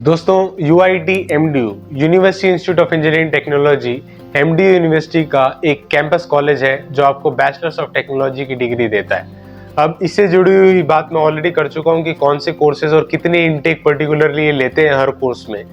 दोस्तों UIT MDU university institute of engineering technology MDU university का एक कैंपस कॉलेज है जो आपको बैचलर्स ऑफ टेक्नोलॉजी की डिग्री देता है। अब इससे जुड़ी हुई बात मैं ऑलरेडी कर चुका हूँ कि कौन से कोर्सेज और कितने इनटेक पर्टिकुलरली ये लेते हैं हर कोर्स में।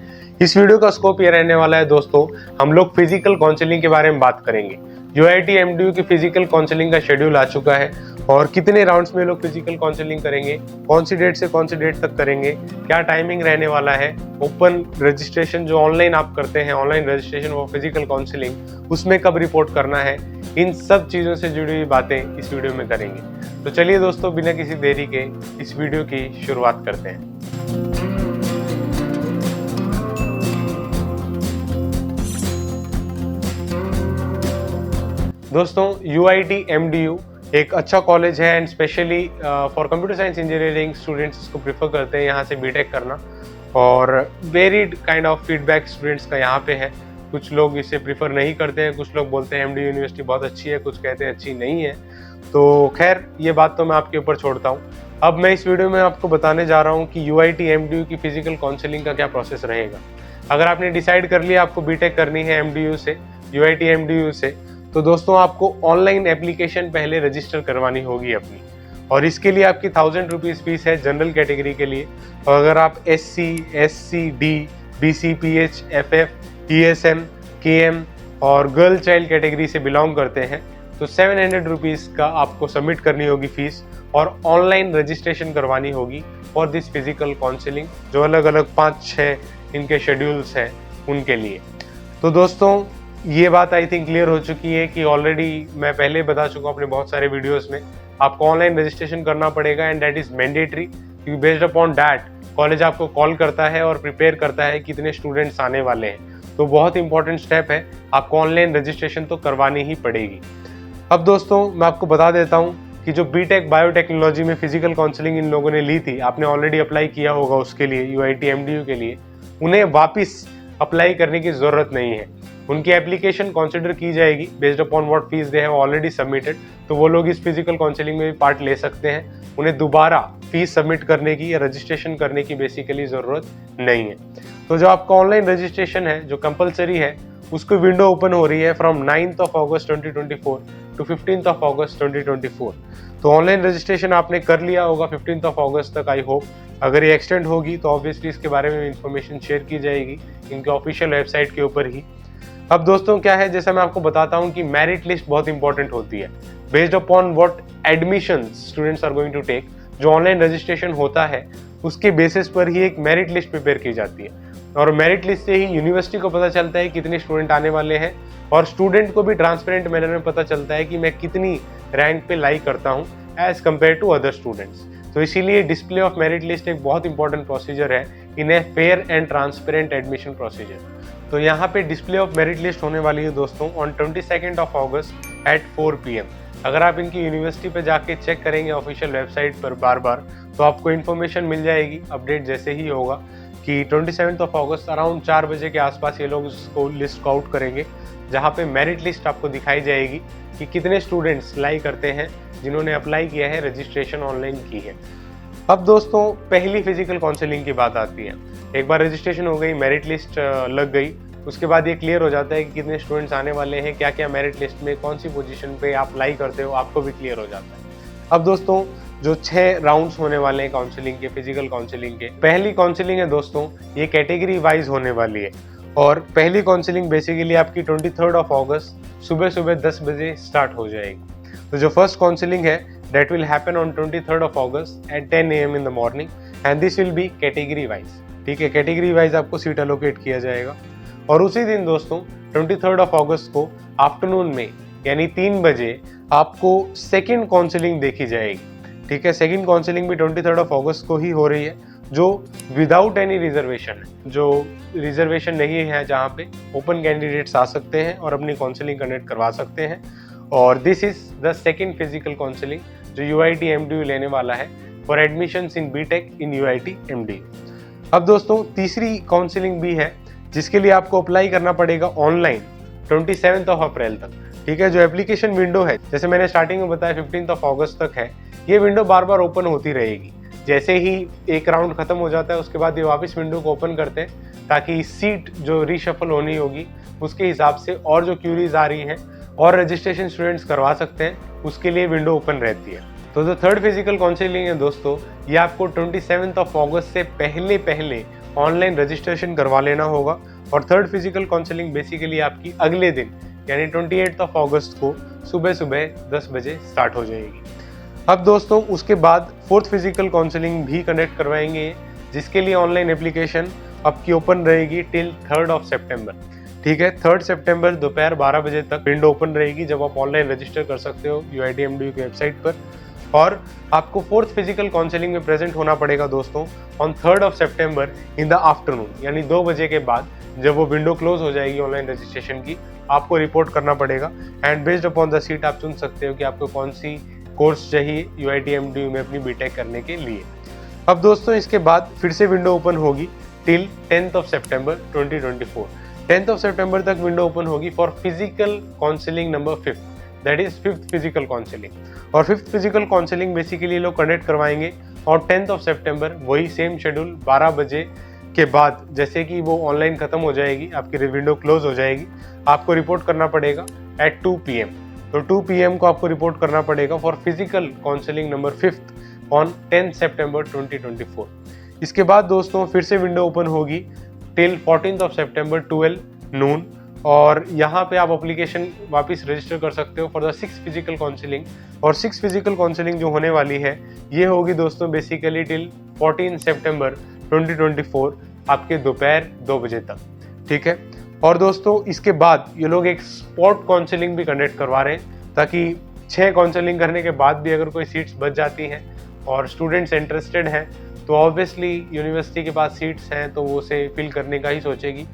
इस वीडियो का स्कोप ये रहने वाला है दोस्तों, हम लोग फिजिकल काउंसलिंग के बारे में बात करेंगे। UIT MDU की फिजिकल काउंसलिंग का शेड्यूल आ चुका है और कितने राउंड्स में लोग फिजिकल काउंसलिंग करेंगे, कौन सी डेट से कौन सी डेट तक करेंगे, क्या टाइमिंग रहने वाला है, ओपन रजिस्ट्रेशन जो ऑनलाइन आप करते हैं, ऑनलाइन रजिस्ट्रेशन वो फिजिकल काउंसलिंग, उसमें कब रिपोर्ट करना है, इन सब चीज़ों से जुड़ी हुई बातें इस वीडियो में करेंगे। तो चलिए दोस्तों, बिना किसी देरी के इस वीडियो की शुरुआत करते हैं। दोस्तों UIT MDU एक अच्छा कॉलेज है and specially for computer science engineering students इसको प्रेफर करते हैं यहाँ से बीटेक करना, और varied kind of feedback students का यहाँ पे है। कुछ लोग इसे प्रेफर नहीं करते हैं, कुछ लोग बोलते हैं MDU यूनिवर्सिटी बहुत अच्छी है, कुछ कहते हैं अच्छी नहीं है। तो खैर ये बात तो मैं आपके ऊपर छोड़ता हूँ। अब मैं इस वीडियो में आपको बताने जा रहा हूँ कि UIT MDU की फिजिकल काउंसलिंग का क्या प्रोसेस रहेगा। अगर आपने डिसाइड कर लिया आपको बीटेक करनी है MDU से, UIT MDU से, तो दोस्तों आपको ऑनलाइन एप्लीकेशन पहले रजिस्टर करवानी होगी अपनी, और इसके लिए आपकी 1000 रुपीज़ फीस है जनरल कैटेगरी के लिए। और अगर आप SC, SC, D, BC, PH, FF, ESM, KM और गर्ल चाइल्ड कैटेगरी से बिलोंग करते हैं तो 700 रुपीज़ का आपको सबमिट करनी होगी फीस, और ऑनलाइन रजिस्ट्रेशन करवानी होगी फॉर दिस फिजिकल काउंसलिंग, जो अलग अलग 5-6 इनके शेड्यूल्स हैं उनके लिए। तो दोस्तों ये बात आई थिंक क्लियर हो चुकी है कि ऑलरेडी मैं पहले बता चुका हूँ अपने बहुत सारे वीडियोस में, आपको ऑनलाइन रजिस्ट्रेशन करना पड़ेगा एंड दैट इज मैंडेटरी, क्योंकि बेस्ड अपॉन दैट कॉलेज आपको कॉल करता है और प्रिपेयर करता है कितने स्टूडेंट्स आने वाले हैं। तो बहुत इंपॉर्टेंट स्टेप है, आपको ऑनलाइन रजिस्ट्रेशन तो करवानी ही पड़ेगी। अब दोस्तों मैं आपको बता देता हूँ कि जो बीटेक बायोटेक्नोलॉजी में फिजिकल काउंसलिंग इन लोगों ने ली थी, आपने ऑलरेडी अप्लाई किया होगा उसके लिए UIT MDU के लिए, उन्हें वापस अप्लाई करने की ज़रूरत नहीं है। उनकी एप्लीकेशन कंसिडर की जाएगी based upon what fees they have already submitted, तो वो लोग इस फिजिकल काउंसलिंग में भी पार्ट ले सकते हैं। उन्हें दोबारा फीस सबमिट करने की या रजिस्ट्रेशन करने की बेसिकली ज़रूरत नहीं है। तो जो आपका ऑनलाइन रजिस्ट्रेशन है जो कंपलसरी है, उसकी विंडो ओपन हो रही है from 9th of August 2024 to 15th of August 2024। तो ऑनलाइन रजिस्ट्रेशन आपने कर लिया होगा 15th of August तक, आई होप। अगर ये एक्सटेंड होगी तो ऑब्वियसली इसके बारे में इंफॉर्मेशन शेयर की जाएगी इनके ऑफिशियल वेबसाइट के ऊपर ही। अब दोस्तों क्या है, जैसा मैं आपको बताता हूँ कि मेरिट लिस्ट बहुत इंपॉर्टेंट होती है। Based upon what admission students are going to take, जो ऑनलाइन रजिस्ट्रेशन होता है उसके बेसिस पर ही एक मेरिट लिस्ट प्रिपेयर की जाती है, और मेरिट लिस्ट से ही यूनिवर्सिटी को पता चलता है कितने स्टूडेंट आने वाले हैं, और स्टूडेंट को भी ट्रांसपेरेंट मैनर में पता चलता है कि मैं कितनी रैंक पे लाई करता हूँ as compare to other students. तो इसीलिए डिस्प्ले ऑफ मेरिट लिस्ट एक बहुत इंपॉर्टेंट प्रोसीजर है in a fair and transparent admission procedure. तो यहाँ पे डिस्प्ले ऑफ मेरिट लिस्ट होने वाली है दोस्तों on 22nd of August at 4 PM। अगर आप इनकी यूनिवर्सिटी पे जाके चेक करेंगे ऑफिशियल वेबसाइट पर बार बार, तो आपको इन्फॉर्मेशन मिल जाएगी अपडेट जैसे ही होगा कि 27th of August अराउंड 4 बजे के आसपास ये लोग इसको लिस्ट आउट करेंगे, जहाँ पे मेरिट लिस्ट आपको दिखाई जाएगी कि कितने स्टूडेंट्स लाई करते हैं जिन्होंने अप्लाई किया है, रजिस्ट्रेशन ऑनलाइन की है। अब दोस्तों पहली फिजिकल काउंसलिंग की बात आती है। एक बार रजिस्ट्रेशन हो गई, मेरिट लिस्ट लग गई, उसके बाद ये क्लियर हो जाता है कि कितने स्टूडेंट्स आने वाले हैं, क्या क्या मेरिट लिस्ट में कौन सी पोजीशन पे आप अप्लाई करते हो, आपको भी क्लियर हो जाता है। अब दोस्तों जो 6 राउंड्स होने वाले हैं काउंसलिंग के, फिजिकल काउंसलिंग के, पहली काउंसलिंग है दोस्तों ये कैटेगरी वाइज होने वाली है, और पहली काउंसलिंग बेसिकली आपकी 23rd of August सुबह सुबह 10 बजे स्टार्ट हो जाएगी। तो जो फर्स्ट काउंसलिंग है that will happen on 23rd of August at 10 AM in the morning and this will be category wise। ठीक है, कैटेगरी वाइज आपको सीट एलोकेट किया जाएगा, और उसी दिन दोस्तों 23rd of August को आफ्टरनून में यानी 3 बजे आपको सेकंड काउंसलिंग देखी जाएगी। ठीक है, सेकंड काउंसलिंग भी 23rd of August को ही हो रही है, जो विदाउट एनी रिजर्वेशन है। जो रिजर्वेशन नहीं है, जहाँ पे ओपन कैंडिडेट्स आ सकते हैं और अपनी काउंसलिंग कंडक्ट करवा सकते हैं, और this is the second physical counselling जो UIT MDU लेने वाला है for admissions in BTech in UIT MDU। अब दोस्तों तीसरी काउंसलिंग भी है जिसके लिए आपको अप्लाई करना पड़ेगा ऑनलाइन 27th of April तक। ठीक है, जो एप्लीकेशन विंडो है जैसे मैंने स्टार्टिंग में बताया 15th of August तक है, ये विंडो बार बार ओपन होती रहेगी। जैसे ही एक राउंड खत्म हो जाता है उसके बाद ये वापस विंडो को ओपन करते हैं ताकि सीट जो रीशफल होनी होगी उसके हिसाब से और जो क्यूरीज आ रही हैं और रजिस्ट्रेशन स्टूडेंट्स करवा सकते हैं, उसके लिए विंडो ओपन रहती है। तो जो थर्ड फिजिकल काउंसलिंग है दोस्तों, ये आपको 27 अगस्त से पहले ऑनलाइन रजिस्ट्रेशन करवा लेना होगा। और थर्ड फिजिकल काउंसलिंग बेसिकली आपकी अगले दिन यानी 28 अगस्त को सुबह 10 बजे स्टार्ट हो जाएगी। अब दोस्तों उसके बाद फोर्थ फिजिकल काउंसलिंग भी कंडक्ट करवाएंगे, जिसके लिए ऑनलाइन एप्लीकेशन आपकी ओपन रहेगी टिल 3 सितंबर। ठीक है, 3 सितंबर दोपहर 12 बजे तक विंडो ओपन रहेगी, जब आप ऑनलाइन रजिस्टर कर सकते हो UITMDU की वेबसाइट पर। और आपको फोर्थ फिजिकल काउंसलिंग में प्रेजेंट होना पड़ेगा दोस्तों on 3 September in the afternoon, यानी 2 बजे के बाद जब वो विंडो क्लोज हो जाएगी ऑनलाइन रजिस्ट्रेशन की, आपको रिपोर्ट करना पड़ेगा। And based upon the seat आप चुन सकते हो कि आपको कौन सी कोर्स चाहिए UITMDU में अपनी बीटेक करने के लिए। अब दोस्तों इसके बाद फिर से विंडो ओपन होगी टिल 10 सितंबर 2024। 10 सितंबर तक विंडो ओपन होगी for physical counselling number 5, that is 5th physical counselling. और 5th फिजिकल काउंसलिंग बेसिकली लोग कंडक्ट करवाएंगे और 10 सितंबर वही सेम शेड्यूल 12 बजे के बाद, जैसे कि वो ऑनलाइन खत्म हो जाएगी, आपकी विंडो क्लोज हो जाएगी, आपको रिपोर्ट करना पड़ेगा एट 2 PM। तो 2 PM को आपको रिपोर्ट करना पड़ेगा for physical counselling number 5th on 10 सितंबर 2024। इसके बाद दोस्तों फिर से विंडो ओपन होगी टिल 14 सितंबर 12 नून, और यहाँ पे आप एप्लीकेशन वापस रजिस्टर कर सकते हो for the 6th physical counselling. और 6th फिजिकल काउंसलिंग जो होने वाली है ये होगी दोस्तों बेसिकली टिल 14 सितंबर 2024 आपके दोपहर 2 बजे तक। ठीक है, और दोस्तों इसके बाद ये लोग एक स्पॉट काउंसलिंग भी कंडक्ट करवा रहे हैं, ताकि 6 काउंसलिंग करने के बाद भी अगर कोई सीट्स बच जाती हैं और स्टूडेंट्स इंटरेस्टेड हैं तो ऑब्वियसली यूनिवर्सिटी के पास सीट्स हैं तो वो उसे फिल करने का ही सोचेगी।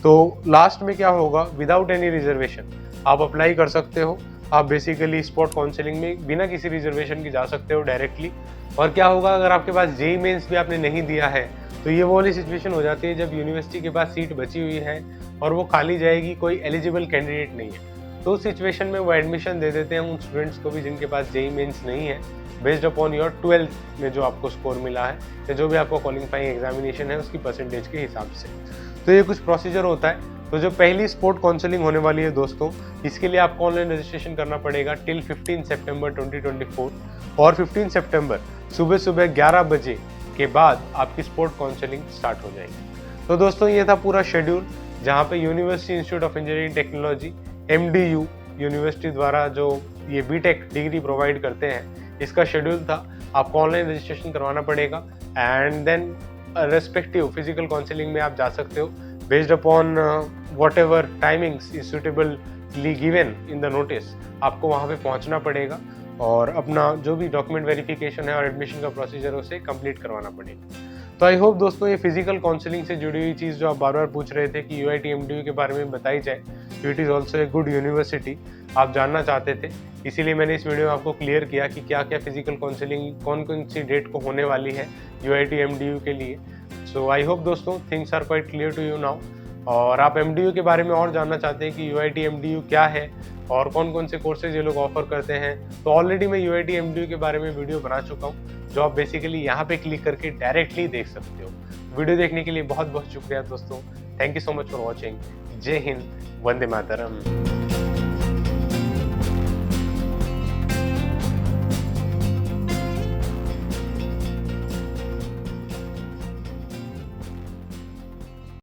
तो लास्ट में क्या होगा, विदाउट एनी रिजर्वेशन आप अप्लाई कर सकते हो। आप बेसिकली स्पॉट काउंसलिंग में बिना किसी रिजर्वेशन की जा सकते हो डायरेक्टली। और क्या होगा अगर आपके पास JEE मेंस भी आपने नहीं दिया है तो ये वो वाली सिचुएशन हो जाती है जब यूनिवर्सिटी के पास सीट बची हुई है और वो खाली जाएगी, कोई एलिजिबल कैंडिडेट नहीं है, तो उस सिचुएशन में वो एडमिशन दे देते हैं उन स्टूडेंट्स को भी जिनके पास JEE मेंस नहीं है, बेस्ड अपॉन योर 12th में जो आपको स्कोर मिला है या जो भी आपको क्वालिफाइंग एग्जामिनेशन है उसकी परसेंटेज के हिसाब से। तो ये कुछ प्रोसीजर होता है। तो जो पहली स्पोर्ट काउंसलिंग होने वाली है दोस्तों, इसके लिए आपको ऑनलाइन रजिस्ट्रेशन करना पड़ेगा टिल 15 सितंबर 2024, और 15 सितंबर सुबह 11 बजे के बाद आपकी स्पोर्ट काउंसलिंग स्टार्ट हो जाएगी। तो दोस्तों ये था पूरा शेड्यूल, जहाँ पे university institute of engineering technology MDU university द्वारा जो ये बीटेक डिग्री प्रोवाइड करते हैं, इसका शेड्यूल था। आपको ऑनलाइन रजिस्ट्रेशन करवाना पड़ेगा and then respective physical counselling में आप जा सकते हो based upon whatever timings is suitably given in the notice. आपको वहाँ पे पहुँचना पड़ेगा और अपना जो भी डॉक्यूमेंट वेरिफिकेशन है और एडमिशन का प्रोसीजर उसे कंप्लीट करवाना पड़ेगा। तो आई होप दोस्तों ये फिजिकल काउंसलिंग से जुड़ी हुई चीज़ जो आप बार बार पूछ रहे थे कि UITMDU के बारे में बताई जाए, it is also a good university, आप जानना चाहते थे, इसीलिए मैंने इस वीडियो में आपको क्लियर किया कि क्या क्या फिजिकल काउंसलिंग कौन कौन सी डेट को होने वाली है UITMDU के लिए। सो आई होप दोस्तों things are quite clear to you now. और आप MDU के बारे में और जानना चाहते हैं कि UITMDU क्या है और कौन कौन से कोर्सेज ये लोग ऑफर करते हैं, तो ऑलरेडी मैं UITMDU के बारे में वीडियो बना चुका हूँ, जो आप बेसिकली यहाँ पे क्लिक करके डायरेक्टली देख सकते हो। वीडियो देखने के लिए बहुत बहुत शुक्रिया दोस्तों। Thank you so much for watching. जय हिंद, वंदे मातरम।